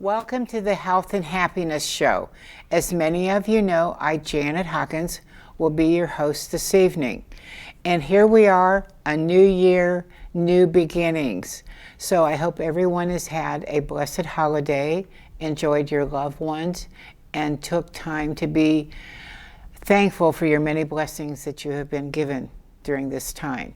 Welcome to the Health and Happiness Show. As many of you know, I, Janet Hawkins, will be your host this evening. And here we are, a new year, new beginnings. So I hope everyone has had a blessed holiday, enjoyed your loved ones, and took time to be thankful for your many blessings that you have been given during this time.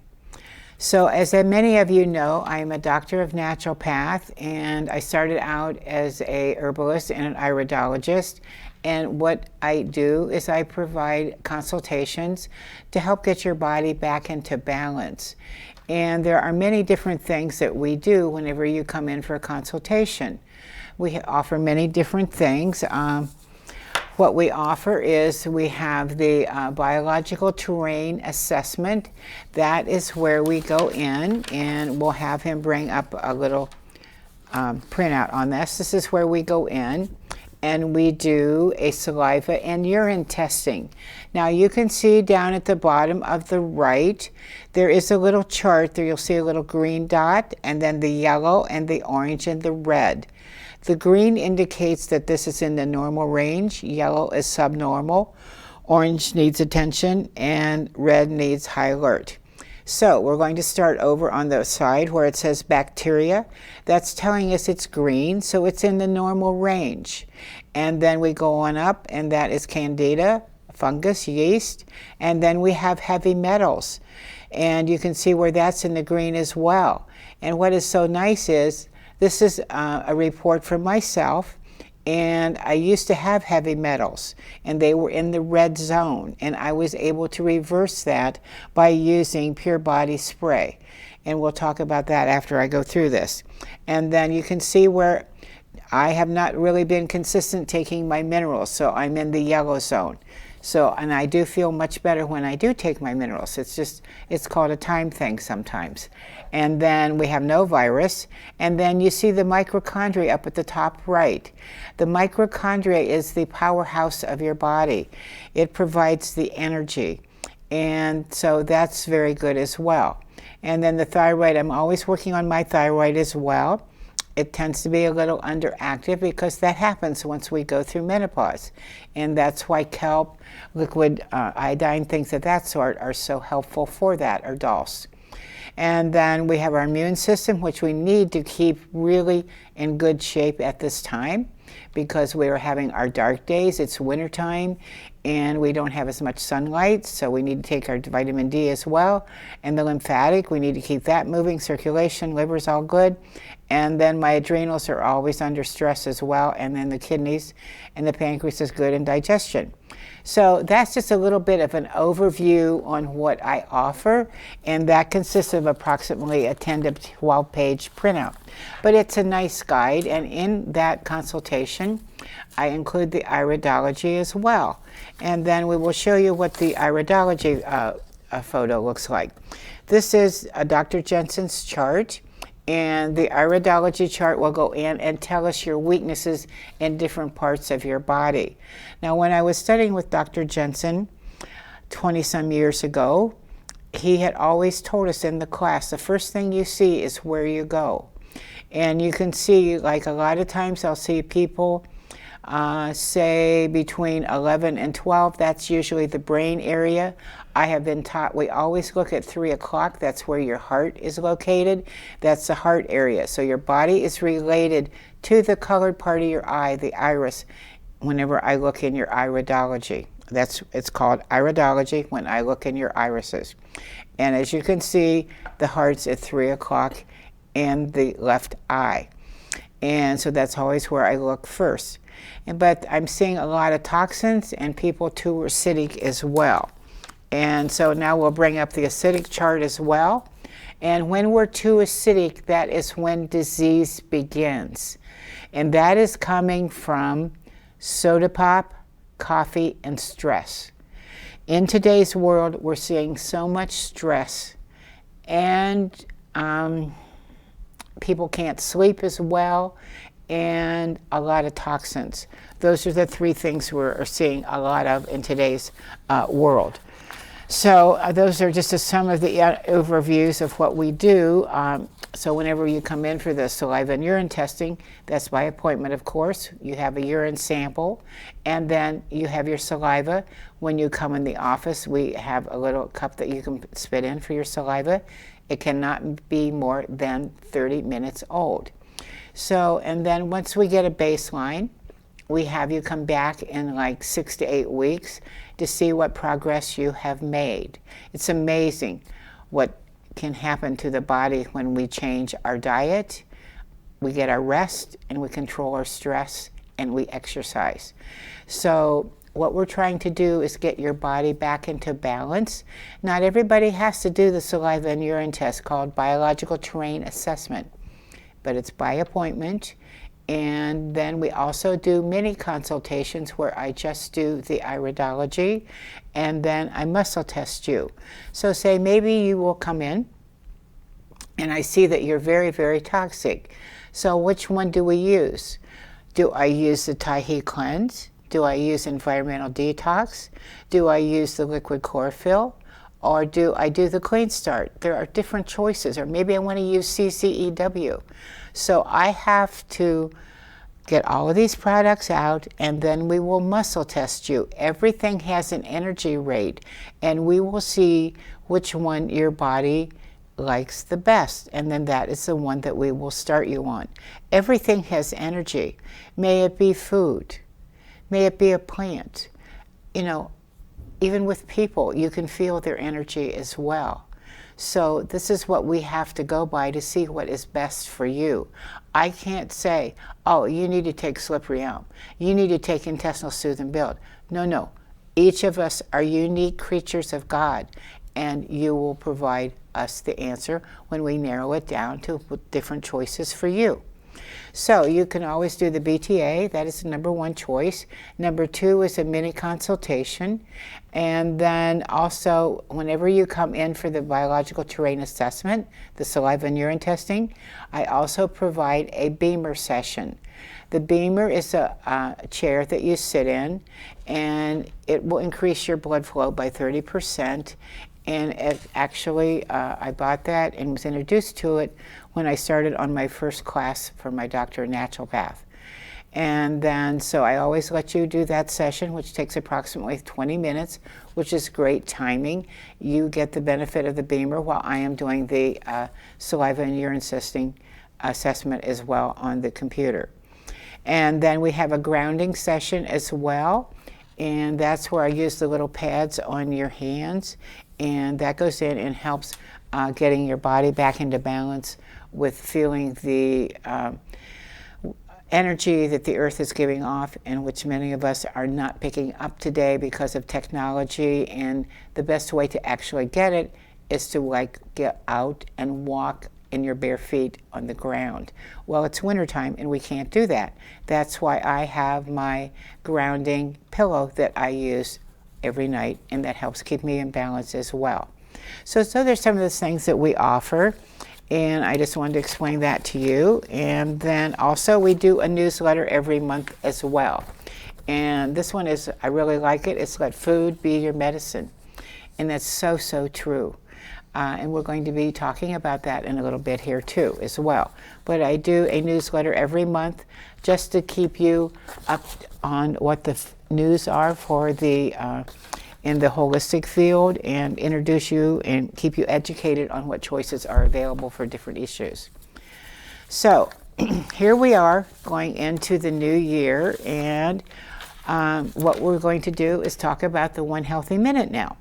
So as many of you know, I am a doctor of naturopath, and I started out as a herbalist and an iridologist. And what I do is I provide consultations to help get your body back into balance. And there are many different things that we do whenever you come in for a consultation. We offer many different things. What we offer is we have the biological terrain assessment. That is where we go in, and we'll have him bring up a little printout on this. This is where we go in and we do a saliva and urine testing. Now you can see down at the bottom of the right, there is a little chart there. You'll see a little green dot, and then the yellow and the orange and the red. The green indicates that this is in the normal range, yellow is subnormal, orange needs attention, and red needs high alert. So we're going to start over on the side where it says bacteria. That's telling us it's green, so it's in the normal range. And then we go on up, and that is candida, fungus, yeast, and then we have heavy metals. And you can see where that's in the green as well. And what is so nice is, this is a report from myself, and I used to have heavy metals, and they were in the red zone, and I was able to reverse that by using Pure Body Spray. And we'll talk about that after I go through this. And then you can see where I have not really been consistent taking my minerals, so I'm in the yellow zone. So, and I do feel much better when I do take my minerals. It's called a time thing sometimes. And then we have no virus. And then you see the mitochondria up at the top right. The mitochondria is the powerhouse of your body. It provides the energy. And so that's very good as well. And then the thyroid, I'm always working on my thyroid as well. It tends to be a little underactive because that happens once we go through menopause. And that's why kelp, liquid iodine, things of that sort are so helpful for that, or dulse. And then we have our immune system, which we need to keep really in good shape at this time because we are having our dark days. It's wintertime and we don't have as much sunlight, so we need to take our vitamin D as well. And the lymphatic, we need to keep that moving. Circulation, liver's all good. And then my adrenals are always under stress as well. And then the kidneys and the pancreas is good in digestion. So that's just a little bit of an overview on what I offer, and that consists of approximately a 10 to 12 page printout. But it's a nice guide, and in that consultation, I include the iridology as well. And then we will show you what the iridology photo looks like. This is Dr. Jensen's chart. And the iridology chart will go in and tell us your weaknesses in different parts of your body. Now, when I was studying with Dr. Jensen 20-some years ago, he had always told us in the class, the first thing you see is where you go. And you can see, like a lot of times I'll see people say between 11 and 12, that's usually the brain area. I have been taught we always look at 3 o'clock. That's where your heart is located. That's the heart area. So your body is related to the colored part of your eye, the iris, whenever I look in your iridology. It's called iridology when I look in your irises. And as you can see, the heart's at 3 o'clock in the left eye. And so that's always where I look first. But I'm seeing a lot of toxins and people too are acidic as well. And so now we'll bring up the acidic chart as well. And when we're too acidic, that is when disease begins. And that is coming from soda pop, coffee, and stress. In today's world, we're seeing so much stress, and people can't sleep as well, and a lot of toxins. Those are the 3 things we're seeing a lot of in today's world. So those are just some of the overviews of what we do. So whenever you come in for the saliva and urine testing, that's by appointment, of course. You have a urine sample, and then you have your saliva. When you come in the office, we have a little cup that you can spit in for your saliva. It cannot be more than 30 minutes old. So, and then once we get a baseline, we have you come back in like 6 to 8 weeks to see what progress you have made. It's amazing what can happen to the body when we change our diet, we get our rest, and we control our stress, and we exercise. So what we're trying to do is get your body back into balance. Not everybody has to do the saliva and urine test called biological terrain assessment, but it's by appointment. And then we also do mini consultations where I just do the iridology and then I muscle test you. So say maybe you will come in and I see that you're very, very toxic. So which one do we use? Do I use the Tahi cleanse? Do I use environmental detox? Do I use the liquid chlorophyll? Or do I do the clean start? There are different choices. Or maybe I want to use CCEW. So I have to get all of these products out, and then we will muscle test you. Everything has an energy rate, and we will see which one your body likes the best, and then that is the one that we will start you on. Everything has energy. May it be food, may it be a plant. You know, even with people, you can feel their energy as well. So this is what we have to go by to see what is best for you. I can't say, oh, you need to take slippery elm. You need to take intestinal soothe and build. No, no. Each of us are unique creatures of God, and you will provide us the answer when we narrow it down to different choices for you. So you can always do the BTA. That is the number one choice. Number two is a mini consultation. And then also, whenever you come in for the biological terrain assessment, the saliva and urine testing, I also provide a beamer session. The beamer is a chair that you sit in, and it will increase your blood flow by 30%. And it actually, I bought that and was introduced to it when I started on my first class for my doctor of naturopath. And then, so I always let you do that session, which takes approximately 20 minutes, which is great timing. You get the benefit of the beamer while I am doing the saliva and urine assessment as well on the computer. And then we have a grounding session as well. And that's where I use the little pads on your hands. And that goes in and helps getting your body back into balance with feeling the energy that the earth is giving off, and which many of us are not picking up today because of technology. And the best way to actually get it is to get out and walk in your bare feet on the ground. Well, it's wintertime and we can't do that. That's why I have my grounding pillow that I use every night, and that helps keep me in balance as well. So there's some of the things that we offer, and I just wanted to explain that to you. And then also we do a newsletter every month as well. And this one is, I really like it. It's Let Food Be Your Medicine. And that's so, so true. And we're going to be talking about that in a little bit here too as well. But I do a newsletter every month just to keep you up on what the news are for the in the holistic field, and introduce you and keep you educated on what choices are available for different issues. So here we are going into the new year, and what we're going to do is talk about the One Healthy Minute now.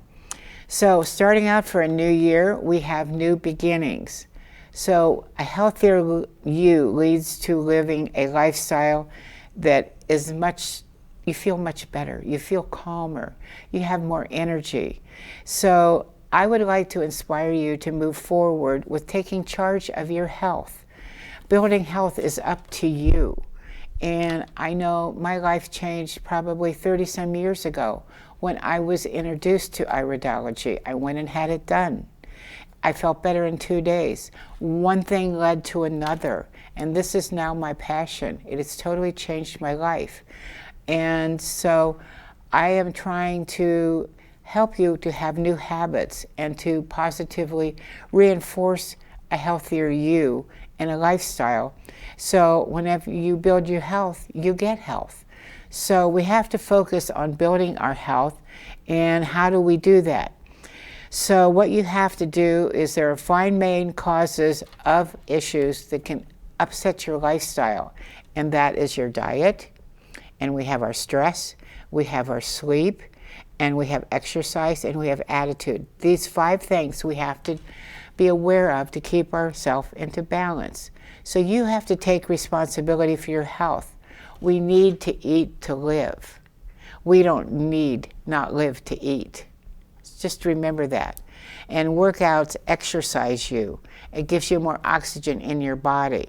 So starting out for a new year, we have new beginnings. So a healthier you leads to living a lifestyle that is you feel much better, you feel calmer, you have more energy. So I would like to inspire you to move forward with taking charge of your health. Building health is up to you. And I know my life changed probably 30 some years ago when I was introduced to iridology. I went and had it done. I felt better in 2 days. One thing led to another, and this is now my passion. It has totally changed my life. And so I am trying to help you to have new habits and to positively reinforce a healthier you and a lifestyle. So whenever you build your health, you get health. So we have to focus on building our health. And how do we do that? So what you have to do is there are 5 main causes of issues that can upset your lifestyle. And that is your diet, and we have our stress, we have our sleep, and we have exercise, and we have attitude. These 5 things we have to be aware of to keep ourselves into balance. So you have to take responsibility for your health. We need to eat to live. We don't need not live to eat. Just remember that. And workouts exercise you. It gives you more oxygen in your body.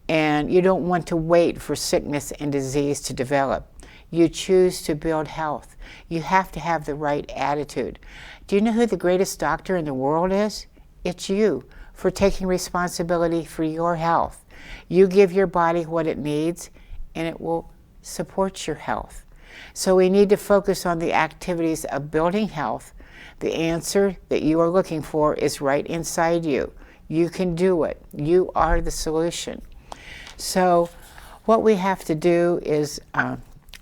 And you don't want to wait for sickness and disease to develop. You choose to build health. You have to have the right attitude. Do you know who the greatest doctor in the world is? It's you, for taking responsibility for your health. You give your body what it needs, and it will support your health. So we need to focus on the activities of building health. The answer that you are looking for is right inside you. You can do it. You are the solution. So what we have to do is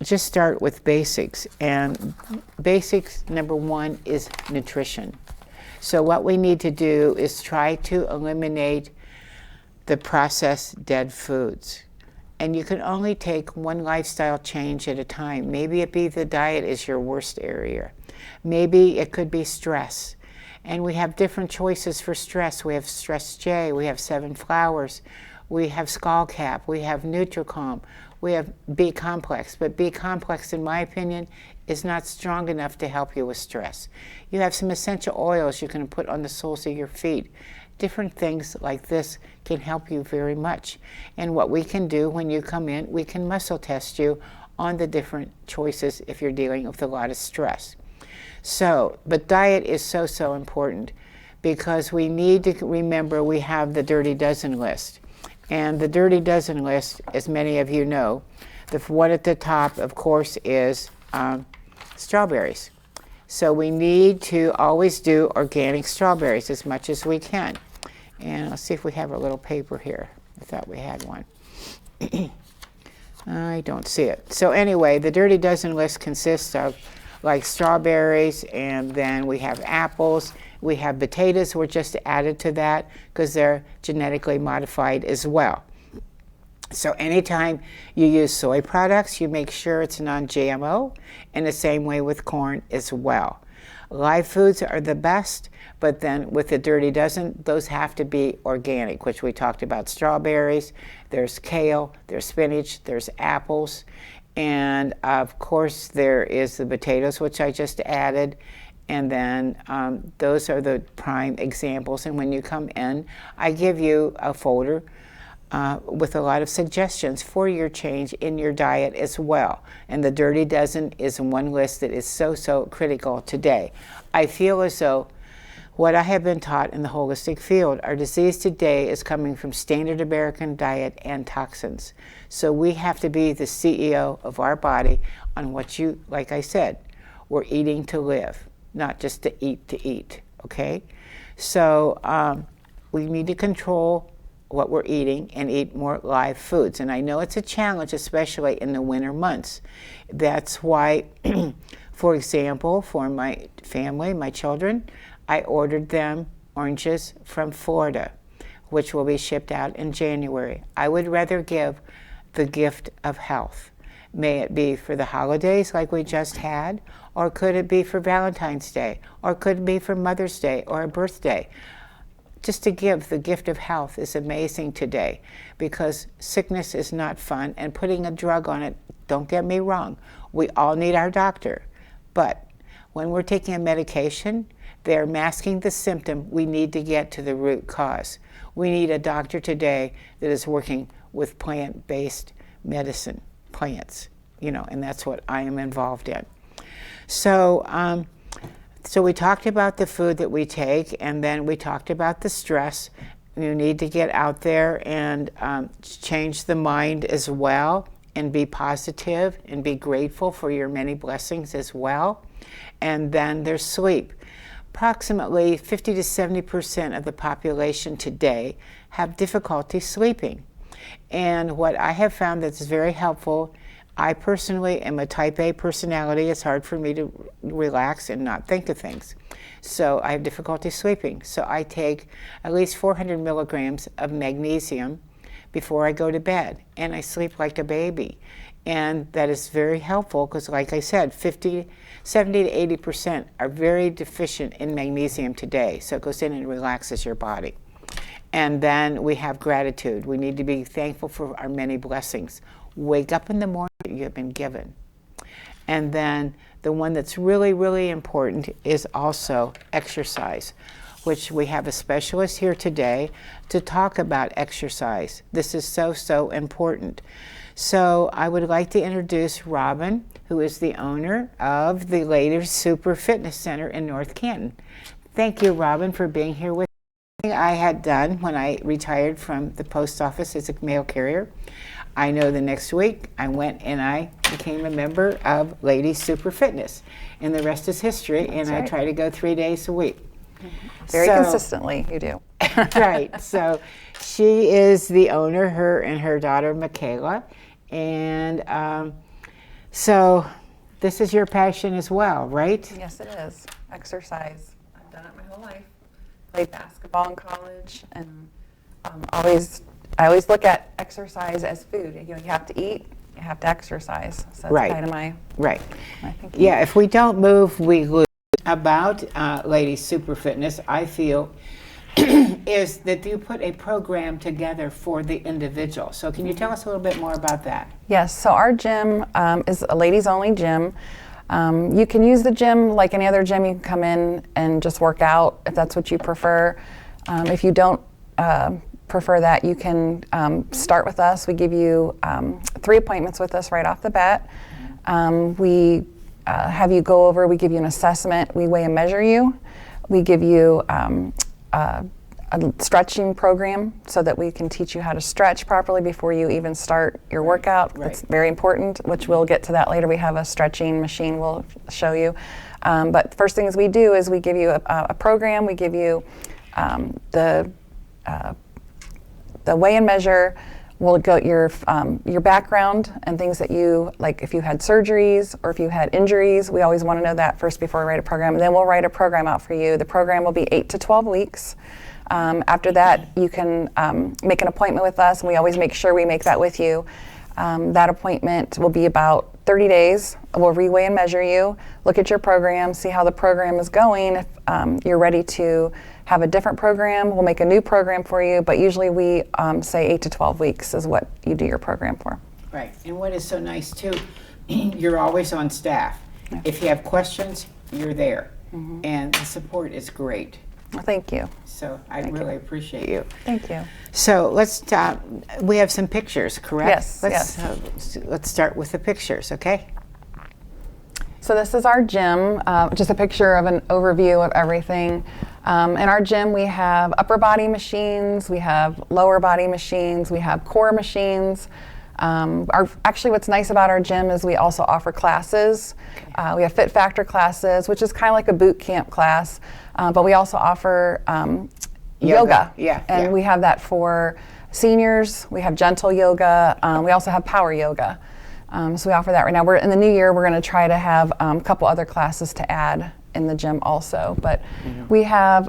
just start with basics. And basics number 1 is nutrition. So what we need to do is try to eliminate the processed dead foods. And you can only take one lifestyle change at a time. Maybe it be the diet is your worst area. Maybe it could be stress. And we have different choices for stress. We have Stress J, we have 7 Flowers, we have Skull Cap, we have Nutricalm, we have B Complex. But B Complex, in my opinion, is not strong enough to help you with stress. You have some essential oils you can put on the soles of your feet. Different things like this can help you very much. And what we can do when you come in, we can muscle test you on the different choices if you're dealing with a lot of stress. So, but diet is so important, because we need to remember we have the Dirty Dozen list. And the Dirty Dozen list, as many of you know, the one at the top, of course, is strawberries. So we need to always do organic strawberries as much as we can. And let's see if we have a little paper here. I thought we had one. I don't see it. So anyway, the Dirty Dozen list consists of like strawberries, and then we have apples. We have potatoes. We're just added to that because they're genetically modified as well. So anytime you use soy products, you make sure it's non-GMO, and the same way with corn as well. Live foods are the best, but then with the Dirty Dozen, those have to be organic, which we talked about. Strawberries, there's kale, there's spinach, there's apples, and of course there is the potatoes, which I just added. And then those are the prime examples. And when you come in, I give you a folder with a lot of suggestions for your change in your diet as well. And the Dirty Dozen is one list that is so critical today. I feel as though what I have been taught in the holistic field, our disease today is coming from standard American diet and toxins. So we have to be the CEO of our body on what you, like I said, we're eating to live, not just to eat, okay? So we need to control what we're eating and eat more live foods. And I know it's a challenge, especially in the winter months. That's why, for example, for my family, my children, I ordered them oranges from Florida, which will be shipped out in January. I would rather give the gift of health. May it be for the holidays like we just had, or could it be for Valentine's Day, or could it be for Mother's Day or a birthday? Just to give the gift of health is amazing today, because sickness is not fun, and putting a drug on it, don't get me wrong, we all need our doctor. But when we're taking a medication, they're masking the symptom. We need to get to the root cause. We need a doctor today that is working with plant-based medicine, plants, and that's what I am involved in. So, so we talked about the food that we take, and then we talked about the stress. You need to get out there and change the mind as well, and be positive and be grateful for your many blessings as well. And then there's sleep. Approximately 50 to 70% of the population today have difficulty sleeping. And what I have found that's very helpful, I personally am a type A personality. It's hard for me to relax and not think of things. So I have difficulty sleeping. So I take at least 400 milligrams of magnesium before I go to bed, and I sleep like a baby. And that is very helpful because, like I said, 70 to 80% are very deficient in magnesium today. So it goes in and relaxes your body. And then we have gratitude. We need to be thankful for our many blessings. Wake up in the morning that you have been given. And then the one that's really, really important is also exercise, which we have a specialist here today to talk about exercise. This is so, so important. So I would like to introduce Robinne, who is the owner of the Ladies Super Fitness Center in North Canton. Thank you, Robinne, for being here with me. I had done when I retired from the post office as a mail carrier. I know the next week I went and I became a member of Ladies Super Fitness, and the rest is history. That's and right. I try to go 3 days a week. Very consistently, you do. Right. So she is the owner, her and her daughter Michaela, and so this is your passion as well, right? Yes, it is. Exercise. I've done it my whole life. Played basketball in college, and I always look at exercise as food. You have to eat, you have to exercise. So that's kind of my thinking. Yeah, if we don't move, we lose. About Ladies Super Fitness, I feel, is that you put a program together for the individual. So can you tell us a little bit more about that? Yes, so our gym is a ladies-only gym. You can use the gym like any other gym. You can come in and just work out if that's what you prefer. If you don't prefer that, you can start with us. We give you 3 appointments with us right off the bat. We have you go over, we give you an assessment, we weigh and measure you. We give you a stretching program so that we can teach you how to stretch properly before you even start your workout. Right. It's very important, which we'll get to that later. We have a stretching machine we'll show you. But first things we do is we give you a program, we give you the weigh and measure. We'll go your background and things that you, like if you had surgeries or if you had injuries, we always want to know that first before we write a program. And then we'll write a program out for you. The program will be 8 to 12 weeks. After that, you can make an appointment with us, and we always make sure we make that with you. That appointment will be about 30 days. We'll re-weigh and measure you, look at your program, see how the program is going. If you're ready to have a different program, we'll make a new program for you, but usually we say 8 to 12 weeks is what you do your program for. Right, and what is so nice too, you're always on staff. Yeah. If you have questions, you're there, and the support is great. Well, thank you. So I really appreciate you. Thank you. So let's we have some pictures, correct? Yes, let's start with the pictures, okay? So this is our gym, just a picture of an overview of everything. In our gym we have upper body machines, we have lower body machines, we have core machines. Actually what's nice about our gym is we also offer classes. We have Fit Factor classes, which is kind of like a boot camp class, but we also offer yoga. And we have that for seniors. We have gentle yoga. We also have power yoga. So we offer that right now. We're in the new year, we're going to try to have a couple other classes to add in the gym also. But we have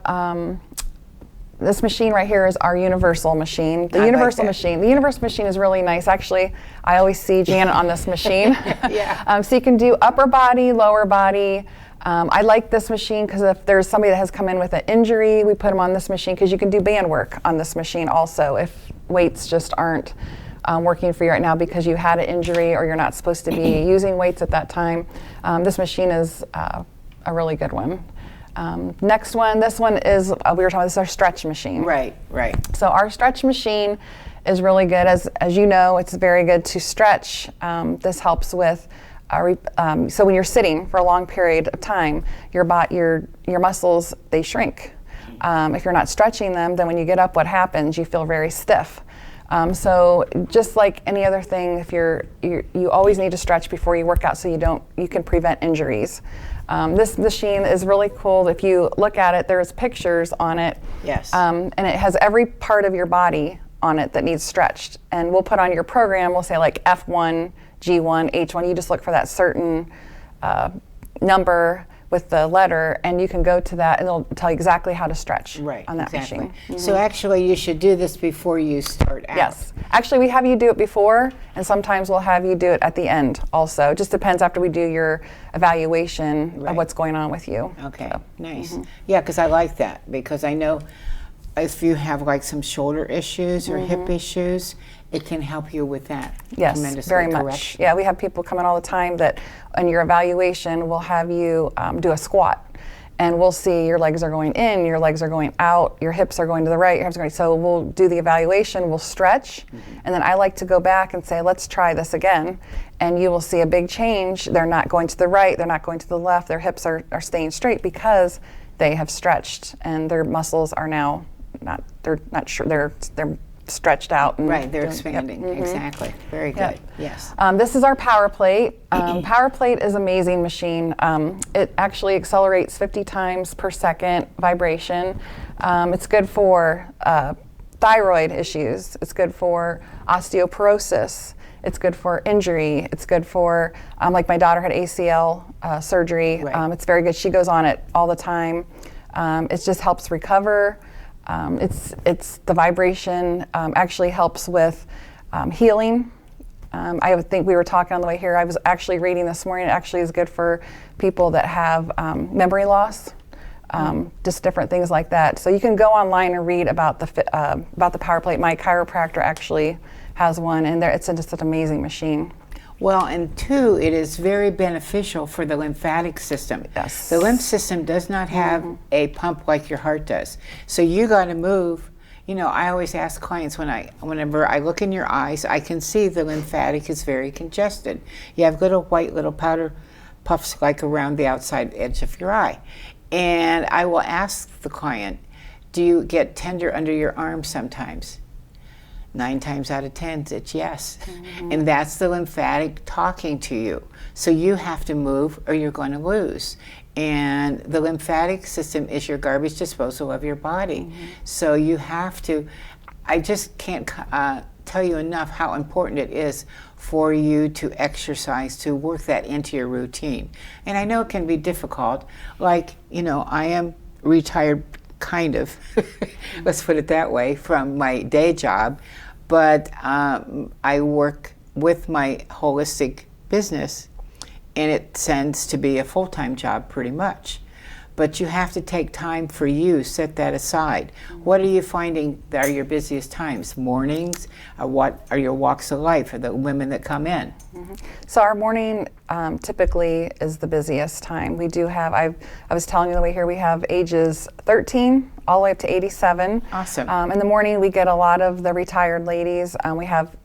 this machine right here is our universal machine. The universal machine is really nice. Actually, I always see Janet on this machine. So you can do upper body, lower body. I like this machine because if there's somebody that has come in with an injury, we put them on this machine because you can do band work on this machine also if weights just aren't working for you right now because you had an injury or you're not supposed to be using weights at that time. This machine is a really good one. Next one, this one is, we were talking about, this is our stretch machine. Right. So our stretch machine is really good. As you know, it's very good to stretch. This helps with, so when you're sitting for a long period of time, your muscles, they shrink. If you're not stretching them, then when you get up, what happens? You feel very stiff. So just like any other thing, if you always need to stretch before you work out so you can prevent injuries. This machine is really cool. If you look at it, there's pictures on it. Yes. And it has every part of your body on it that needs stretched. And we'll put on your program, we'll say like F1, G1, H1. You just look for that certain number with the letter, and you can go to that and it'll tell you exactly how to stretch on that machine. So actually you should do this before you start out. Yes. Actually, we have you do it before, and sometimes we'll have you do it at the end also. It just depends after we do your evaluation of what's going on with you. Okay, nice. Yeah, because I like that, because I know if you have like some shoulder issues or hip issues, it can help you with that. Yes, very much. Yeah, we have people come in all the time that on your evaluation, we'll have you do a squat. And we'll see your legs are going in, your legs are going out, your hips are going to the right, your hips are going. So we'll do the evaluation, we'll stretch, and then I like to go back and say, let's try this again. And you will see a big change. They're not going to the right, they're not going to the left, their hips are staying straight because they have stretched and their muscles are now they're stretched out. And they're expanding. Exactly. Very good. Yes. This is our power plate. Power plate is an amazing machine. It actually accelerates 50 times per second vibration. It's good for thyroid issues. It's good for osteoporosis. It's good for injury. It's good for, like my daughter had ACL surgery. It's very good. She goes on it all the time. It just helps recover. It's the vibration actually helps with healing. I would think we were talking on the way here. I was actually reading this morning. It actually is good for people that have memory loss, just different things like that. So you can go online and read about the power plate. My chiropractor actually has one, and it's just an amazing machine. Well, and two, it is very beneficial for the lymphatic system. Yes. The lymph system does not have a pump like your heart does. So you got to move. You know, I always ask clients whenever I look in your eyes, I can see the lymphatic is very congested. You have little powder puffs like around the outside edge of your eye. And I will ask the client, do you get tender under your arm sometimes? 9 times out of 10, it's yes. And that's the lymphatic talking to you. So you have to move or you're going to lose. And the lymphatic system is your garbage disposal of your body. So you have to, I just can't tell you enough how important it is for you to exercise, to work that into your routine. And I know it can be difficult. Like, you know, I am retired kind of, let's put it that way, from my day job. But I work with my holistic business, and it tends to be a full-time job pretty much. But you have to take time for you, set that aside. What are you finding that are your busiest times? Mornings? What are your walks of life for the women that come in? So our morning typically is the busiest time. We do have, I was telling you the way here, we have ages 13 all the way up to 87. Awesome. In the morning we get a lot of the retired ladies. We have,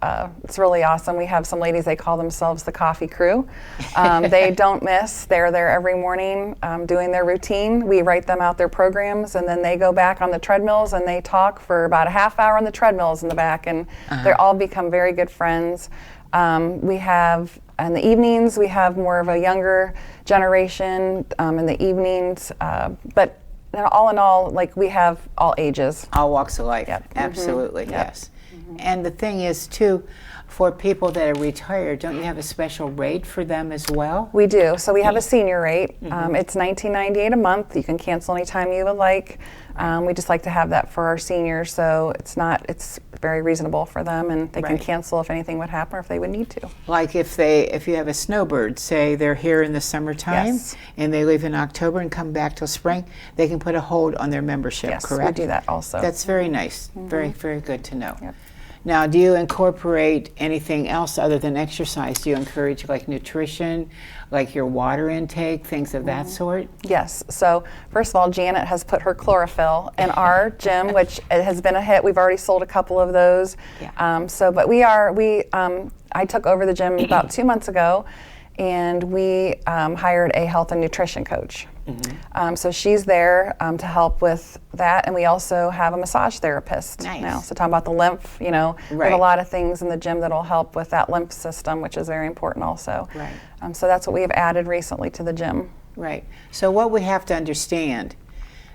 it's really awesome. We have some ladies, they call themselves the coffee crew. They don't miss. They're there every morning doing their routine. We write them out their programs, and then they go back on the treadmills and they talk for about a half hour on the treadmills in the back, and they're all become very good friends. We have, in the evenings, we have more of a younger generation in the evenings, but all in all, like, we have all ages. All walks of life. Absolutely, yes. And the thing is, too, for people that are retired, don't you have a special rate for them as well? We do. So we have a senior rate. It's $19.98 a month. You can cancel anytime you would like. We just like to have that for our seniors, so it's very reasonable for them, and they can cancel if anything would happen or if they would need to. Like if you have a snowbird, say they're here in the summertime and they leave in October and come back till spring, they can put a hold on their membership, correct? Yes, we do that also. That's very nice. Very, very good to know. Now, do you incorporate anything else other than exercise? Do you encourage like nutrition, like your water intake, things of that sort? Yes. So first of all, Janet has put her chlorophyll in our gym, which has been a hit. We've already sold a couple of those. But I took over the gym about 2 months ago, and we hired a health and nutrition coach. So she's there to help with that, and we also have a massage therapist now. So talking about the lymph, we have a lot of things in the gym that'll help with that lymph system, which is very important also. So that's what we have added recently to the gym. Right. So what we have to understand,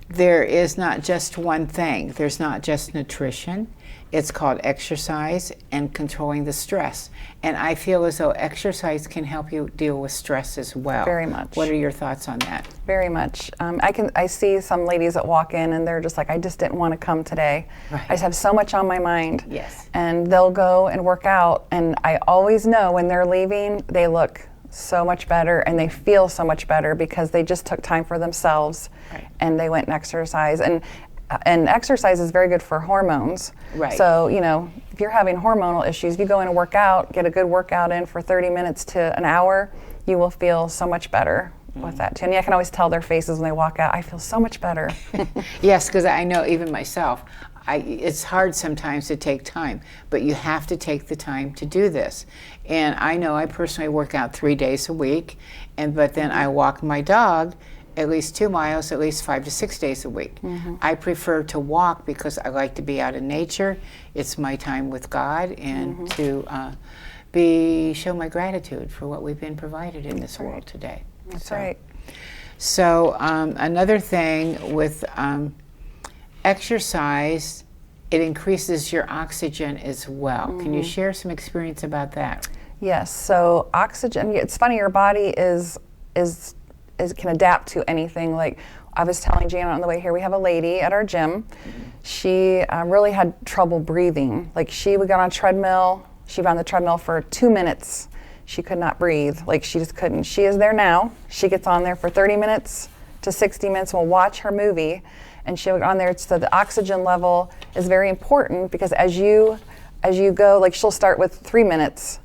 there is not just one thing. There's not just nutrition. It's called exercise and controlling the stress. And I feel as though exercise can help you deal with stress as well. Very much. What are your thoughts on that? Very much. I see some ladies that walk in and they're just like, I just didn't want to come today. I just have so much on my mind. Yes. And they'll go and work out, and I always know when they're leaving, they look so much better and they feel so much better because they just took time for themselves and they went and exercised. And exercise is very good for hormones. So, if you're having hormonal issues, if you go in and work out, get a good workout in for 30 minutes to an hour, you will feel so much better with that too. And I can always tell their faces when they walk out, I feel so much better. Yes, because I know even myself, it's hard sometimes to take time, but you have to take the time to do this. And I know I personally work out 3 days a week, but then I walk my dog at least 2 miles, at least 5 to 6 days a week. I prefer to walk because I like to be out in nature. It's my time with God, and to show my gratitude for what we've been provided in this world today. That's right. So another thing with exercise, it increases your oxygen as well. Can you share some experience about that? Yes. So oxygen. It's funny. Your body can adapt to anything. Like I was telling Janet on the way here, we have a lady at our gym. She really had trouble breathing. Like she would get on a treadmill. She'd be on the treadmill for 2 minutes. She could not breathe. Like she just couldn't. She is there now. She gets on there for 30 minutes to 60 minutes. We'll watch her movie, and she'll get on there. So the oxygen level is very important because as you go, like she'll start with 3 minutes,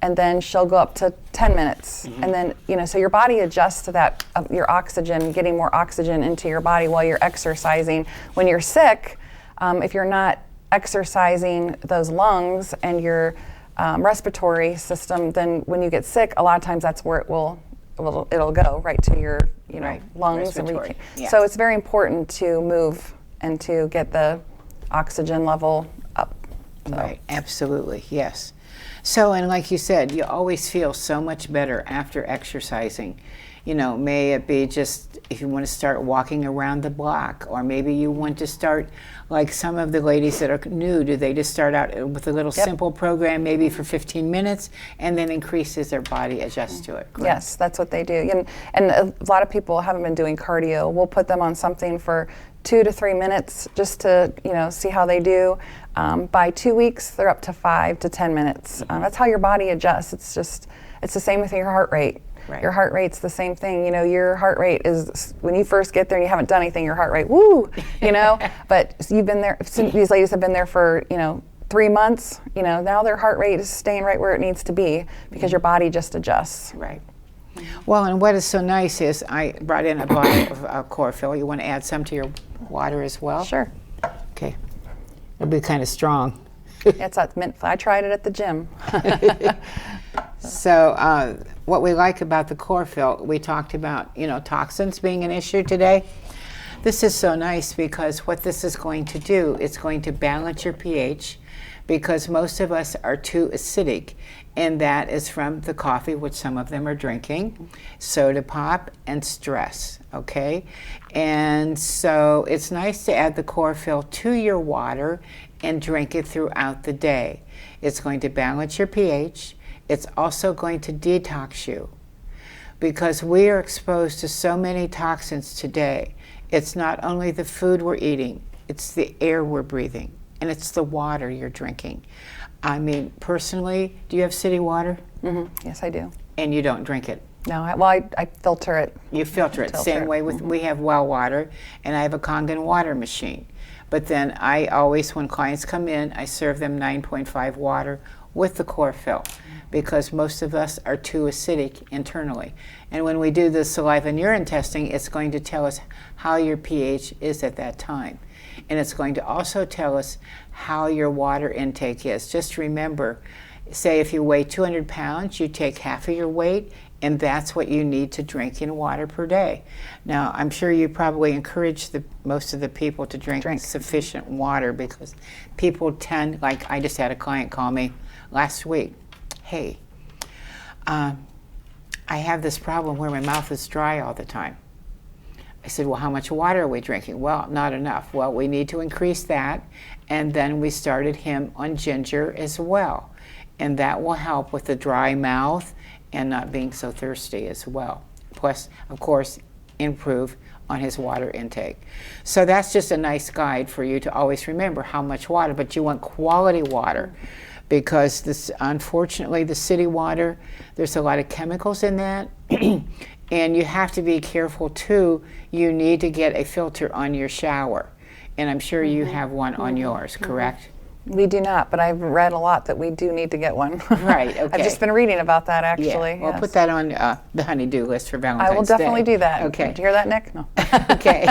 and then she'll go up to 10 minutes. And then, so your body adjusts to that, your oxygen, getting more oxygen into your body while you're exercising. When you're sick, if you're not exercising those lungs and your respiratory system, then when you get sick, a lot of times that's where it'll go right to your, lungs. So it's very important to move and to get the oxygen level up. So. Right, absolutely, yes. So, and like you said, you always feel so much better after exercising. May it be just if you want to start walking around the block, or maybe you want to start like some of the ladies that are new, do they just start out with a little simple program maybe for 15 minutes and then increase as their body adjusts to it? Correct? Yes, that's what they do. And a lot of people haven't been doing cardio. We'll put them on something for 2 to 3 minutes just to see how they do. By 2 weeks, they're up to 5 to 10 minutes. That's how your body adjusts. It's the same with your heart rate. Your heart rate's the same thing. Your heart rate is, when you first get there and you haven't done anything, your heart rate, woo, But you've been there, these ladies have been there for, 3 months, now their heart rate is staying right where it needs to be because your body just adjusts. Right. Well, and what is so nice is I brought in a bottle of chlorophyll. You want to add some to your water as well? Sure. Okay. It'll be kind of strong. It's that mint. I tried it at the gym. So what we like about the chlorophyll, we talked about, toxins being an issue today. This is so nice because what this is going to do, it's going to balance your pH, because most of us are too acidic, and that is from the coffee, which some of them are drinking, soda pop, and stress, okay? And so it's nice to add the chlorophyll to your water and drink it throughout the day. It's going to balance your pH. It's also going to detox you, because we are exposed to so many toxins today. It's not only the food we're eating, it's the air we're breathing, and it's the water you're drinking. I mean, personally, do you have city water? Yes, I do. And you don't drink it? No, I filter it. You filter it. Same way with, we have well water, and I have a Kangen water machine. But then I always, when clients come in, I serve them 9.5 water with the chlorophyll, because most of us are too acidic internally. And when we do the saliva and urine testing, it's going to tell us how your pH is at that time. And it's going to also tell us how your water intake is. Just remember, say if you weigh 200 pounds, you take half of your weight, and that's what you need to drink in water per day. Now, I'm sure you probably encourage most of the people to drink sufficient water, because people tend, like I just had a client call me last week, hey, I have this problem where my mouth is dry all the time. I said, well, how much water are we drinking? Well, not enough. Well, we need to increase that. And then we started him on ginger as well. And that will help with the dry mouth and not being so thirsty as well. Plus, of course, improve on his water intake. So that's just a nice guide for you to always remember how much water, but you want quality water, because this, unfortunately, the city water, there's a lot of chemicals in that. And you have to be careful too. You need to get a filter on your shower. And I'm sure you have one on yours, correct? We do not, but I've read a lot that we do need to get one. Right, okay. I've just been reading about that, actually. Yeah. Well, yes. put that on the honey-do list for Valentine's Day. I will definitely do that. Okay. Did you hear that, Nick? No. Okay.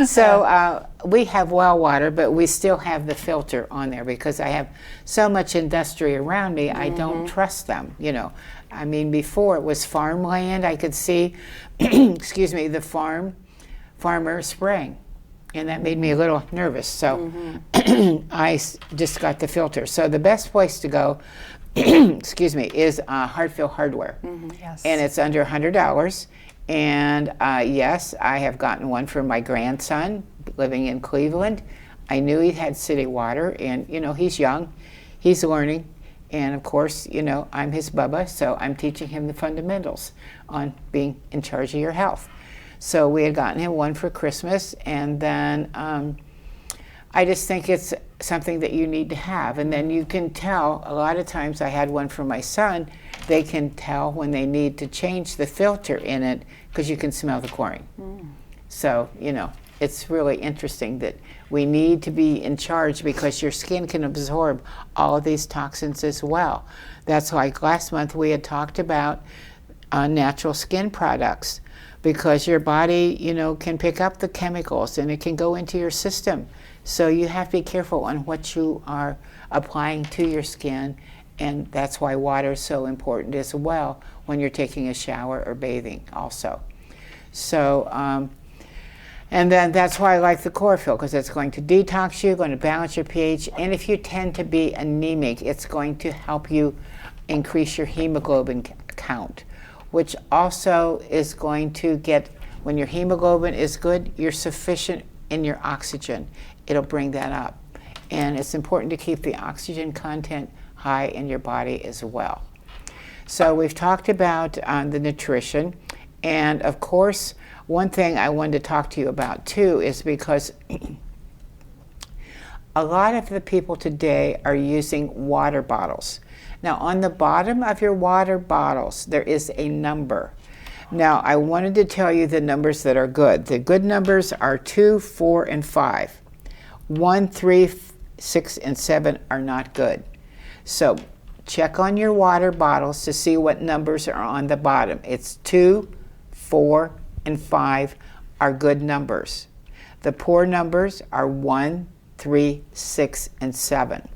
So we have well water, but we still have the filter on there because I have so much industry around me, I don't trust them, you know. I mean, before it was farmland, I could see, excuse me, the farmer spraying. And that made me a little nervous. So I just got the filter. So the best place to go, excuse me, is Hartfield Hardware. Yes. And it's under $100. And yes, I have gotten one for my grandson living in Cleveland. I knew he had city water, and you know, he's young, he's learning. And of course, you know, I'm his bubba, so I'm teaching him the fundamentals on being in charge of your health. So we had gotten him one for Christmas, and then I just think it's something that you need to have. And then you can tell, a lot of times I had one for my son, they can tell when they need to change the filter in it because you can smell the chlorine. So, you know, it's really interesting that we need to be in charge because your skin can absorb all of these toxins as well. That's like last month we had talked about natural skin products, because your body, you know, can pick up the chemicals and it can go into your system. So you have to be careful on what you are applying to your skin, and that's why water is so important as well when you're taking a shower or bathing also. So, and then that's why I like the chlorophyll, because it's going to detox you, going to balance your pH, and if you tend to be anemic, it's going to help you increase your hemoglobin count, which also is going to get, when your hemoglobin is good, you're sufficient in your oxygen. It'll bring that up. And it's important to keep the oxygen content high in your body as well. So we've talked about the nutrition. And of course, one thing I wanted to talk to you about too is because a lot of the people today are using water bottles. Now, on the bottom of your water bottles, there is a number. Now, I wanted to tell you the numbers that are good. The good numbers are 2, 4, and 5. 1, 3, 6, and 7 are not good. So check on your water bottles to see what numbers are on the bottom. It's 2, 4, and 5 are good numbers. The poor numbers are 1, 3, 6, and 7.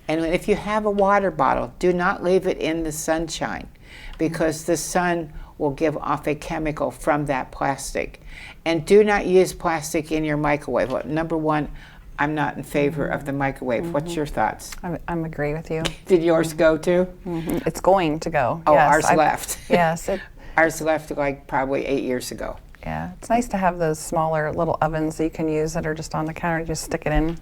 And if you have a water bottle, do not leave it in the sunshine, because the sun will give off a chemical from that plastic. And do not use plastic in your microwave. Well, number one, I'm not in favor of the microwave. What's your thoughts? I'm agree with you. Did yours go too? It's going to go. Oh, yes, ours left. Yes. Ours left like probably 8 years ago. Yeah, it's nice to have those smaller little ovens that you can use that are just on the counter. You just stick it in.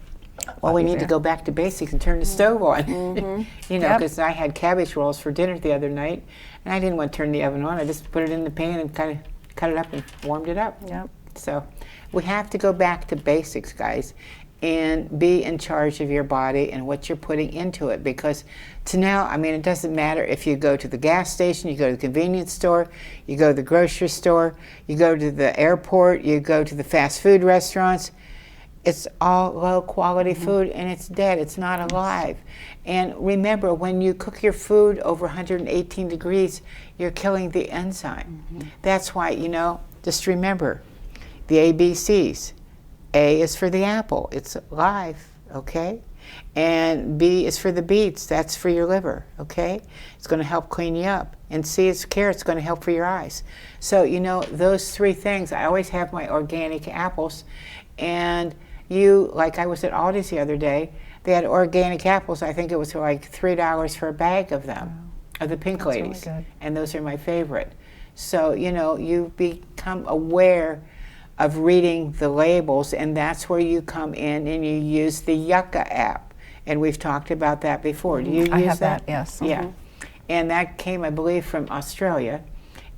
Well, we need to go back to basics and turn the stove on. You know, because I had cabbage rolls for dinner the other night, and I didn't want to turn the oven on. I just put it in the pan and kind of cut it up and warmed it up. Yep. So we have to go back to basics, guys, and be in charge of your body and what you're putting into it. Because to now, I mean, it doesn't matter if you go to the gas station, you go to the convenience store, you go to the grocery store, you go to the airport, you go to the fast food restaurants. It's all low quality food, and it's dead. It's not alive. And remember, when you cook your food over 118 degrees, you're killing the enzyme. That's why, you know, just remember the ABCs. A is for the apple. It's live, okay? And B is for the beets. That's for your liver, okay? It's going to help clean you up. And C is carrots, going to help for your eyes. So, you know, those three things. I always have my organic apples. And like I was at Aldi's the other day, they had organic apples. I think it was like $3 for a bag of them, of the pink ladies. Really good. And those are my favorite. So, you know, you become aware of reading the labels, and that's where you come in and you use the Yucca app. And we've talked about that before. Do you use that? I have that, yes. Yeah. And that came, I believe, from Australia.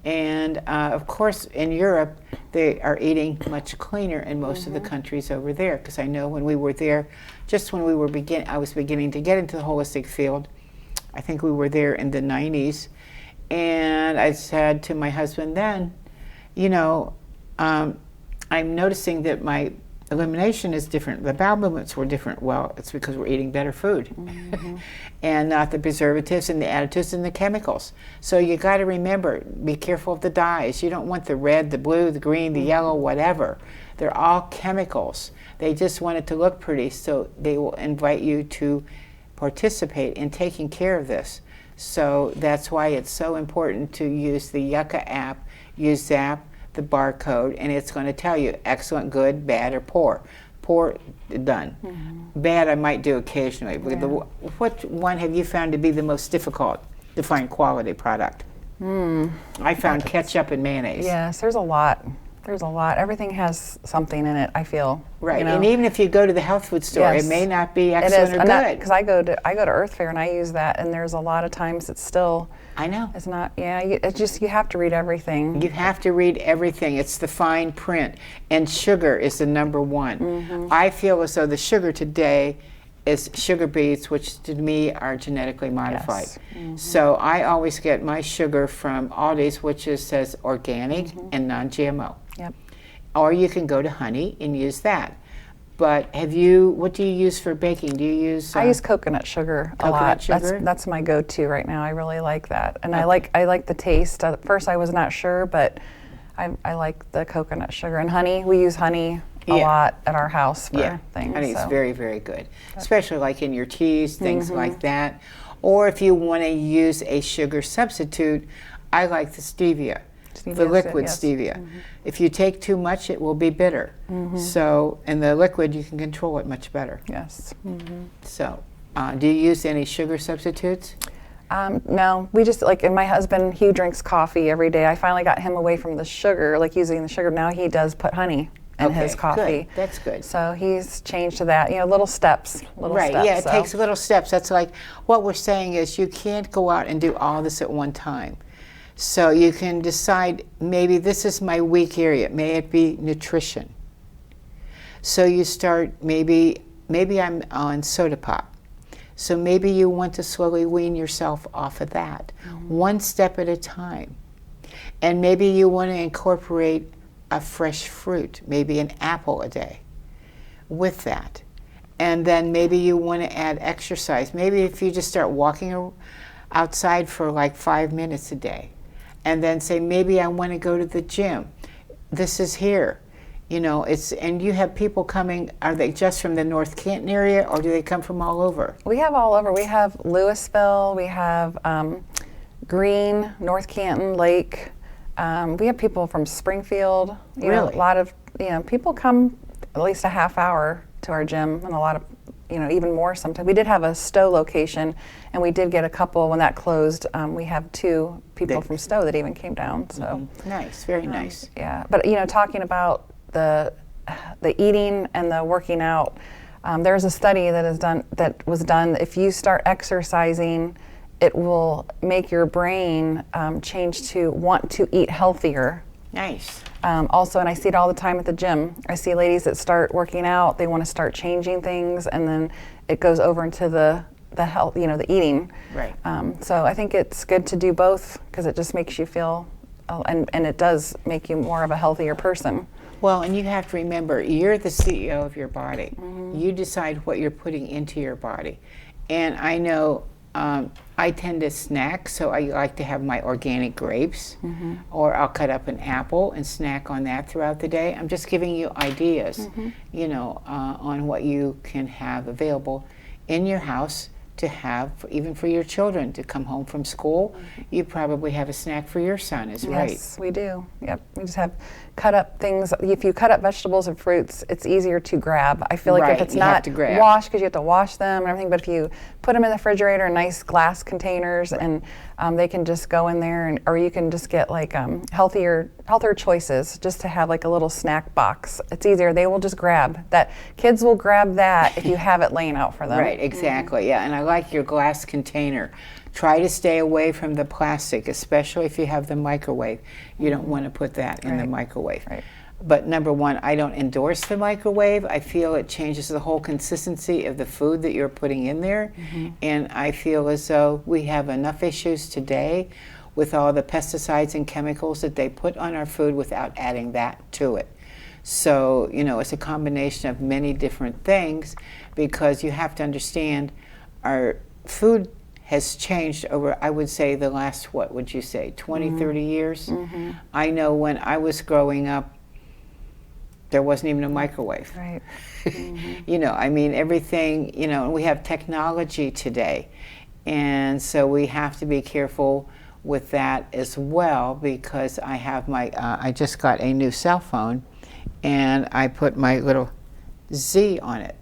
And of course, in Europe, they are eating much cleaner in most of the countries over there. Because I know when we were there, just when we were I was beginning to get into the holistic field. I think we were there in the 90s. And I said to my husband then, you know, I'm noticing that my elimination is different. The bowel movements were different. Well, it's because we're eating better food and not the preservatives and the additives and the chemicals. So you got to remember, be careful of the dyes. You don't want the red, the blue, the green, the yellow, whatever. They're all chemicals. They just want it to look pretty, so they will invite you to participate in taking care of this. So that's why it's so important to use the Yucca app, use Zap, the barcode, and it's going to tell you excellent, good, bad, or poor. Poor, done. Bad I might do occasionally. But what one have you found to be the most difficult to find quality product? I found ketchup and mayonnaise. Yes, there's a lot. There's a lot. Everything has something in it, I feel. Right, you know? and even if you go to the health food store, Yes. it may not be excellent or good. Because I go to Earth Fare and I use that, and there's a lot of times it's still. I know. It's not. Yeah, it's just you have to read everything. You have to read everything. It's the fine print, and sugar is the number one. I feel as though the sugar today is sugar beets, which to me are genetically modified. Yes. So I always get my sugar from Aldi's, which says organic and non-GMO. Yep. Or you can go to honey and use that. But what do you use for baking? Do you use? I use coconut sugar a lot. Coconut sugar? That's my go-to right now. I really like that, and I like the taste. At first, I was not sure, but I like the coconut sugar and honey. We use honey a lot at our house for things. Honey is very, very good, especially like in your teas, things like that. Or if you want to use a sugar substitute, I like the stevia. The liquid stevia. If you take too much, it will be bitter. So, in the liquid, you can control it much better. Yes. So, do you use any sugar substitutes? No, we just and my husband, he drinks coffee every day. I finally got him away from the sugar, like using the sugar. Now he does put honey in his coffee. Good. That's good. So he's changed to that. You know, little steps. Yeah, it takes little steps. That's like what we're saying is you can't go out and do all this at one time. So you can decide, maybe this is my weak area. May it be nutrition. So you start, maybe I'm on soda pop. So maybe you want to slowly wean yourself off of that, one step at a time. And maybe you want to incorporate a fresh fruit, maybe an apple a day with that. And then maybe you want to add exercise. Maybe if you just start walking outside for like 5 minutes a day. And then say, maybe I want to go to the gym. This is here. You know, and you have people coming, are they just from the North Canton area, or do they come from all over? We have all over. We have Louisville, we have Greene, North Canton, Lake. We have people from Springfield. You know, a lot of, people come at least a half hour to our gym, and a lot of, even more sometimes. We did have a Stowe location, and we did get a couple when that closed. We have 2 people from Stowe that even came down. So nice, very nice. Yeah, but talking about the eating and the working out, there's a study that was done. If you start exercising, it will make your brain change to want to eat healthier. Nice. Also, and I see it all the time at the gym. I see ladies that start working out, they want to start changing things, and then it goes over into the health, the eating. Right. So I think it's good to do both, because it just makes you feel, and it does make you more of a healthier person. Well, and you have to remember, you're the CEO of your body. You decide what you're putting into your body. And I know I tend to snack, so I like to have my organic grapes, or I'll cut up an apple and snack on that throughout the day. I'm just giving you ideas, on what you can have available in your house to have, even for your children to come home from school. You probably have a snack for your son, is right? Yes, we do. Yep. We just have cut up things. If you cut up vegetables and fruits, it's easier to grab. I feel like Right, if it's you have not to grab. washed, because you have to wash them and everything, but if you put them in the refrigerator in nice glass containers, and they can just go in there, and or you can just get like healthier choices just to have like a little snack box. It's easier. They will just grab that. Kids will grab that if you have it laying out for them. Right, exactly. Yeah, and I like your glass container. Try to stay away from the plastic, especially if you have the microwave. You don't want to put that in the microwave. Right. But number one, I don't endorse the microwave. I feel it changes the whole consistency of the food that you're putting in there. And I feel as though we have enough issues today with all the pesticides and chemicals that they put on our food without adding that to it. So, you know, it's a combination of many different things, because you have to understand our food has changed over, I would say, the last, what would you say, 20, 30 years? I know when I was growing up, there wasn't even a microwave. Right. You know, I mean, everything, you know, we have technology today. And so we have to be careful with that as well, because I have my, I just got a new cell phone, and I put my little Z on it.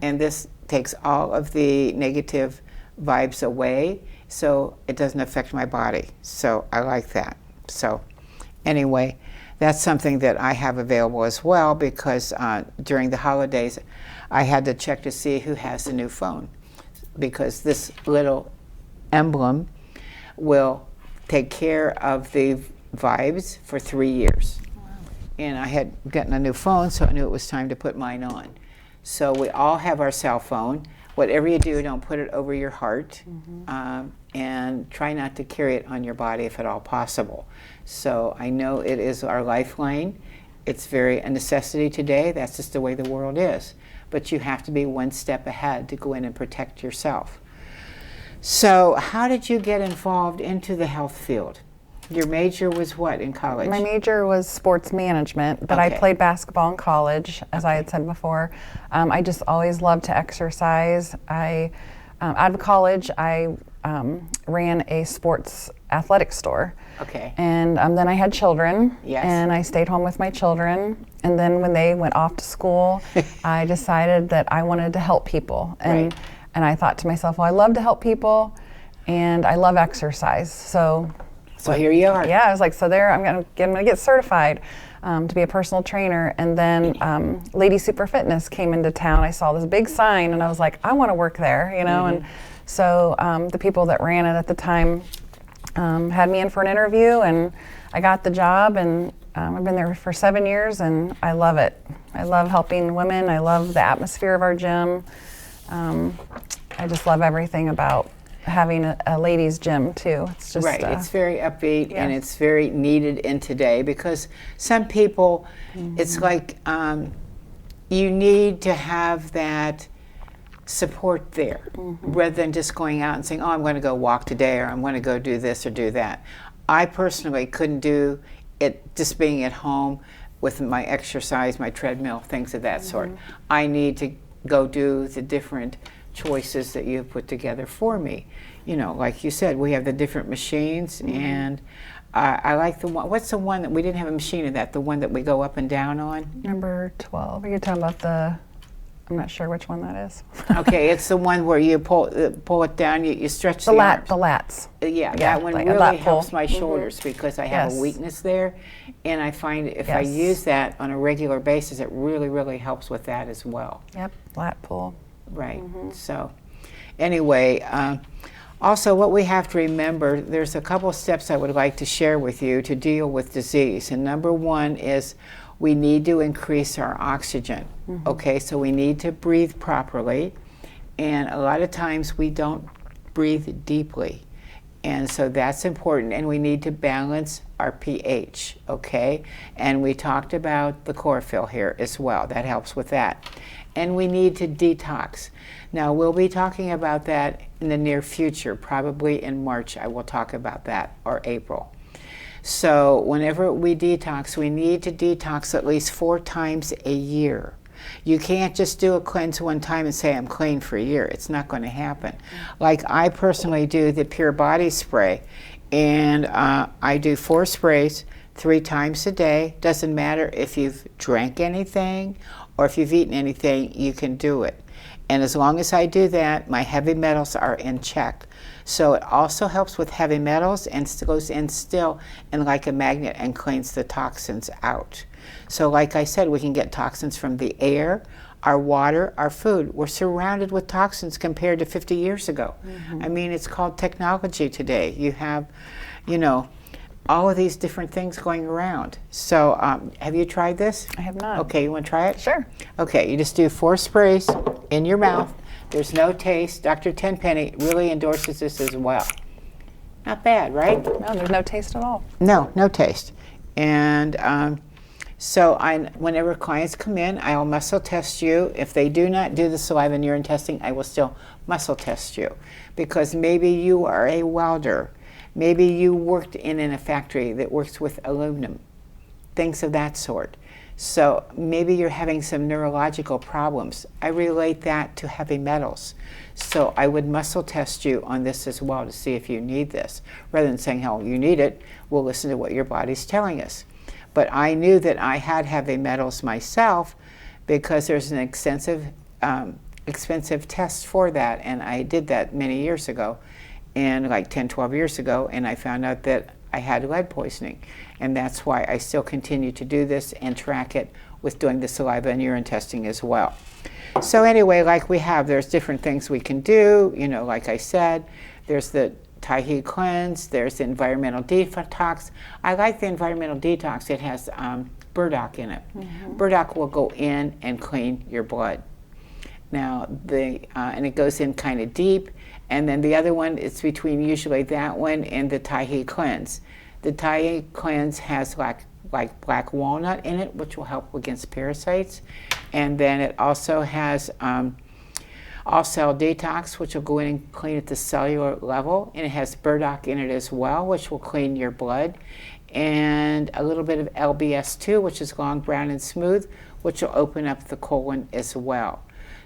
And this takes all of the negative vibes away, so it doesn't affect my body. So I like that. So anyway, that's something that I have available as well, because during the holidays I had to check to see who has the new phone, because this little emblem will take care of the vibes for 3 years. And I had gotten a new phone, so I knew it was time to put mine on. So we all have our cell phone. Whatever you do, don't put it over your heart, and try not to carry it on your body if at all possible. So I know it is our lifeline. It's very a necessity today. That's just the way the world is. But you have to be one step ahead to go in and protect yourself. So how did you get involved into the health field? Your major was what in college? My major was sports management, but I played basketball in college, as I had said before. I just always loved to exercise. Out of college, I ran a sports athletic store. Okay. And then I had children, Yes. and I stayed home with my children. And then when they went off to school, I decided that I wanted to help people. And I thought to myself, well, I love to help people, and I love exercise. So here you are. yeah, I was like, so there, I'm gonna get certified to be a personal trainer. And then Lady Super Fitness came into town. I saw this big sign, and I was like, I want to work there, you know. And so the people that ran it at the time had me in for an interview, and I got the job, and I've been there for 7 years, and I love it. I love helping women. I love the atmosphere of our gym. I just love everything about having a ladies' gym too. It's just it's very upbeat, and it's very needed in today, because some people, it's like you need to have that support there, rather than just going out and saying, oh, I'm going to go walk today, or I'm going to go do this or do that. I personally couldn't do it just being at home with my exercise, my treadmill, things of that sort. I need to go do the different choices that you've put together for me. You know, like you said, we have the different machines, and I like the one, what's the one that we didn't have a machine in that, the one that we go up and down on? Number 12. Are you talking about I'm not sure which one that is. Okay, it's the one where you pull it down, you stretch the arms. The lats. Yeah, Yeah, that one like a really lat helps pull. my shoulders, because I have a weakness there, and I find if I use that on a regular basis, it really, really helps with that as well. Yep, lat pull. Right. So anyway, also what we have to remember, there's a couple steps I would like to share with you to deal with disease. And number one is we need to increase our oxygen. Okay, so we need to breathe properly. And a lot of times we don't breathe deeply. And so that's important. And we need to balance our pH, okay? And we talked about the chlorophyll here as well. That helps with that. And we need to detox. Now, we'll be talking about that in the near future. Probably in March I will talk about that, or April. So whenever we detox, we need to detox at least 4 times a year. You can't just do a cleanse one time and say I'm clean for a year. It's not going to happen. Like I personally do the Pure Body Spray, and I do 4 sprays 3 times a day. Doesn't matter if you've drank anything or if you've eaten anything, you can do it. And as long as I do that, my heavy metals are in check. So it also helps with heavy metals and goes in still and like a magnet and cleans the toxins out. So like I said, we can get toxins from the air, our water, our food. We're surrounded with toxins compared to 50 years ago. I mean, it's called technology today. You have, you know, all of these different things going around. So have you tried this? I have not. Okay, you want to try it? Sure. Okay, you just do 4 sprays in your mouth. There's no taste. Dr. Tenpenny really endorses this as well. Not bad, right? No, there's no taste at all. No, no taste. And so whenever clients come in, I'll muscle test you. If they do not do the saliva and urine testing, I will still muscle test you. Because maybe you are a welder. Maybe you worked in a factory that works with aluminum, things of that sort. So maybe you're having some neurological problems. I relate that to heavy metals. So I would muscle test you on this as well to see if you need this. Rather than saying, oh, you need it, we'll listen to what your body's telling us. But I knew that I had heavy metals myself because there's an expensive test for that, and I did that many years ago. And like 10, 12 years ago, and I found out that I had lead poisoning. And that's why I still continue to do this and track it with doing the saliva and urine testing as well. So anyway, like there's different things we can do. You know, like I said, there's the Tahi cleanse, there's the environmental detox. I like the environmental detox. It has burdock in it. Burdock will go in and clean your blood. Now, and it goes in kind of deep. And then the other one, it's between usually that one and the Tahi cleanse. The Tahi cleanse has like black walnut in it, which will help against parasites. And then it also has all cell detox, which will go in and clean at the cellular level. And it has burdock in it as well, which will clean your blood. And a little bit of LBS2, which is long, brown, and smooth, which will open up the colon as well.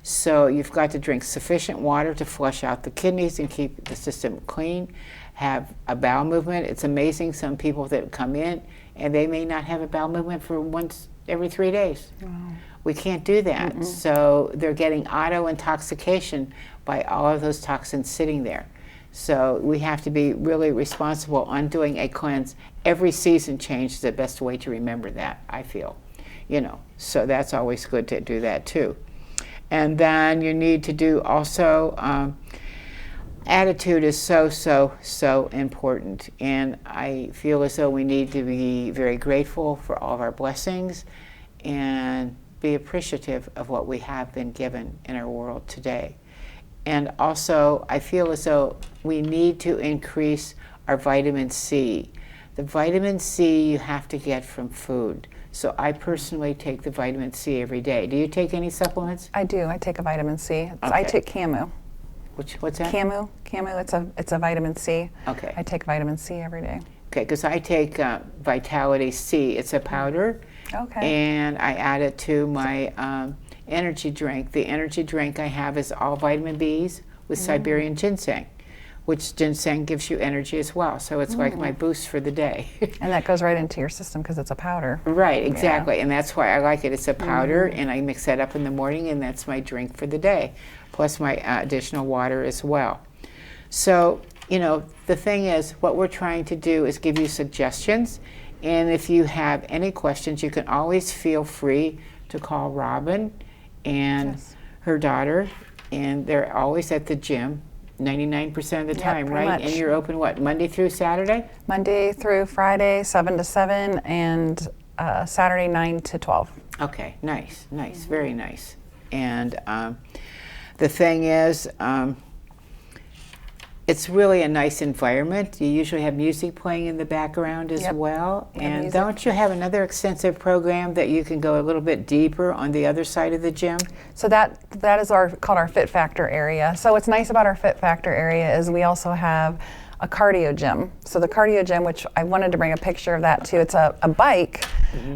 So you've got to drink sufficient water to flush out the kidneys and keep the system clean. Have a bowel movement. It's amazing, some people that come in and they may not have a bowel movement for once every 3 days. Wow. We can't do that. So they're getting auto-intoxication by all of those toxins sitting there. So we have to be really responsible on doing a cleanse. Every season change is the best way to remember that, I feel. You know, so that's always good to do that too. And then you need to do also, attitude is so important. And I feel as though we need to be very grateful for all of our blessings and be appreciative of what we have been given in our world today. And also, I feel as though we need to increase our vitamin C. The vitamin C you have to get from food. So I personally take the vitamin C every day. Do you take any supplements? I do. I take a vitamin C. Okay. I take Camu. What's that? Camu. It's a vitamin C. Okay. I take vitamin C every day. Okay, because I take Vitality C. It's a powder. Okay. And I add it to my energy drink. The energy drink I have is all vitamin Bs with Siberian ginseng, which ginseng gives you energy as well. So it's like my boost for the day. And that goes right into your system because it's a powder. Right, exactly. Yeah. And that's why I like it. It's a powder, and I mix that up in the morning, and that's my drink for the day, plus my additional water as well. So, you know, the thing is, what we're trying to do is give you suggestions. And if you have any questions, you can always feel free to call Robin and her daughter. And they're always at the gym 99% of the time, right? Much. And you're open, what, Monday through Saturday? Monday through Friday, 7 to 7, and Saturday, 9 to 12. Okay, nice, very nice. And the thing is, it's really a nice environment. You usually have music playing in the background as well. And don't you have another extensive program that you can go a little bit deeper on the other side of the gym? So that is called our Fit Factor area. So what's nice about our Fit Factor area is we also have a cardio gym. So the cardio gym, which I wanted to bring a picture of that too, it's a bike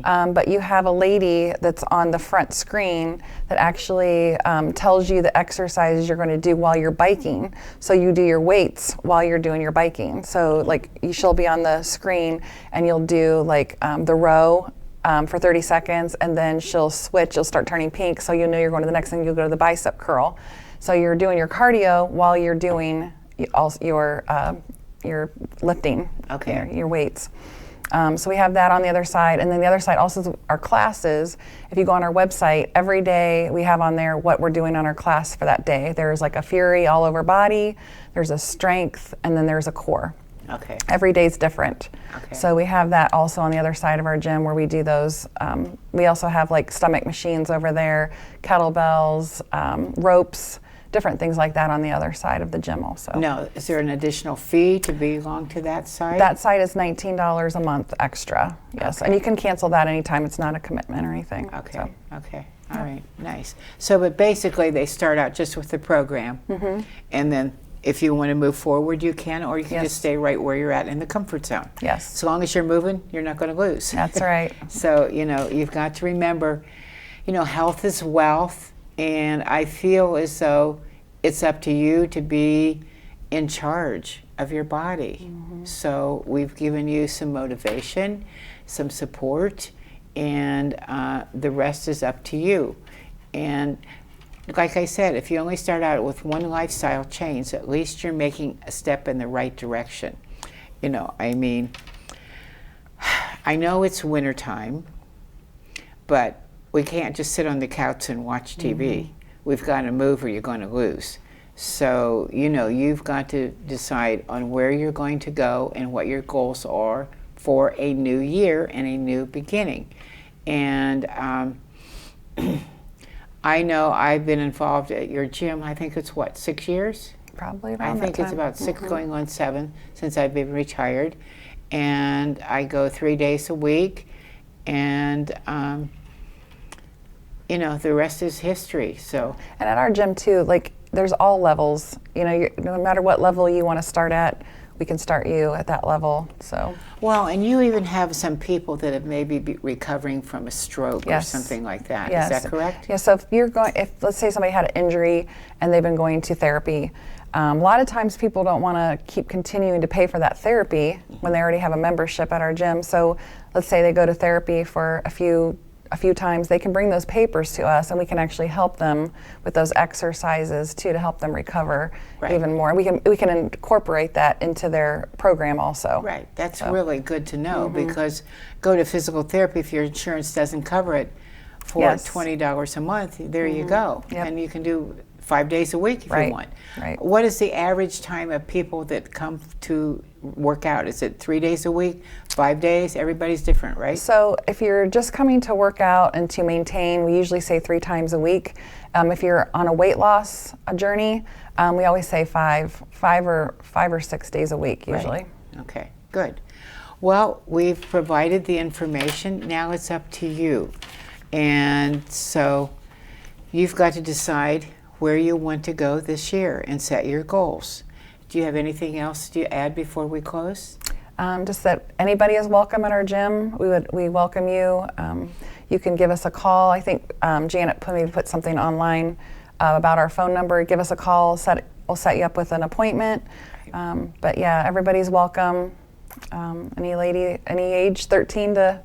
but you have a lady that's on the front screen that actually tells you the exercises you're going to do while you're biking. So you do your weights while you're doing your biking. So like she'll be on the screen and you'll do like the row for 30 seconds, and then she'll switch, you'll start turning pink, so you know you're going to the next thing, you'll go to the bicep curl. So you're doing your cardio while you're doing your lifting, your weights. So we have that on the other side, and then the other side also is our classes. If you go on our website, every day we have on there what we're doing on our class for that day. There's like a fury all over body, there's a strength, and then there's a core. Okay. Every day is different. Okay. So we have that also on the other side of our gym where we do those. We also have like stomach machines over there, kettlebells, ropes, different things like that on the other side of the gym also. Now, is there an additional fee to belong to that side? That side is $19 a month extra, yes. Okay. And you can cancel that anytime. It's not a commitment or anything. Okay, So. okay, all right, nice. So, but basically they start out just with the program, and then if you want to move forward, you can, or you can just stay right where you're at in the comfort zone. Yes. As long as you're moving, you're not going to lose. That's right. So, you've got to remember, health is wealth, and I feel as though it's up to you to be in charge of your body. So we've given you some motivation, some support, and the rest is up to you. And like I said, if you only start out with one lifestyle change, at least you're making a step in the right direction. I know it's wintertime, but we can't just sit on the couch and watch TV. We've got to move or you're going to lose. So, you've got to decide on where you're going to go and what your goals are for a new year and a new beginning. And I know I've been involved at your gym, I think it's 6 years? Probably around I that think time. it's about 6 going on 7 since I've been retired. And I go 3 days a week, and the rest is history. So, and at our gym too, like there's all levels. No matter what level you want to start at, we can start you at that level. So. Well, and you even have some people that have maybe be recovering from a stroke or something like that. Yes. Is that correct? Yeah. So if let's say somebody had an injury and they've been going to therapy, a lot of times people don't want to keep continuing to pay for that therapy when they already have a membership at our gym. So let's say they go to therapy for a few times, they can bring those papers to us, and we can actually help them with those exercises too to help them recover even more. We can incorporate that into their program also. Right. That's really good to know, because go to physical therapy if your insurance doesn't cover it for $20 a month. There you go, and you can do 5 days a week if you want. Right. What is the average time of people that come to work out? Is it 3 days a week, 5 days? Everybody's different, right? So if you're just coming to work out and to maintain, we usually say 3 times a week. If you're on a weight loss journey, we always say five or 6 days a week usually. Right. Okay, good. Well, we've provided the information. Now it's up to you. And so you've got to decide where you want to go this year and set your goals. Do you have anything else to add before we close? Just that anybody is welcome at our gym. We welcome you. You can give us a call. I think Janet put something online about our phone number. Give us a call. We'll set you up with an appointment. But yeah, everybody's welcome. Any age 13 to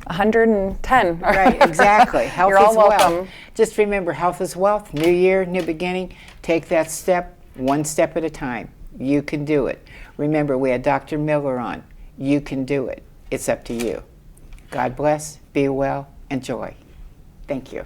110. Right, exactly. Health You're all is welcome. wealth. Just remember, health is wealth. New year, new beginning. Take that step, one step at a time. You can do it. Remember, we had Dr. Miller on. You can do it. It's up to you. God bless, be well, enjoy. Thank you.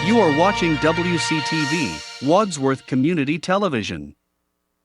You are watching WCTV, Wadsworth Community Television.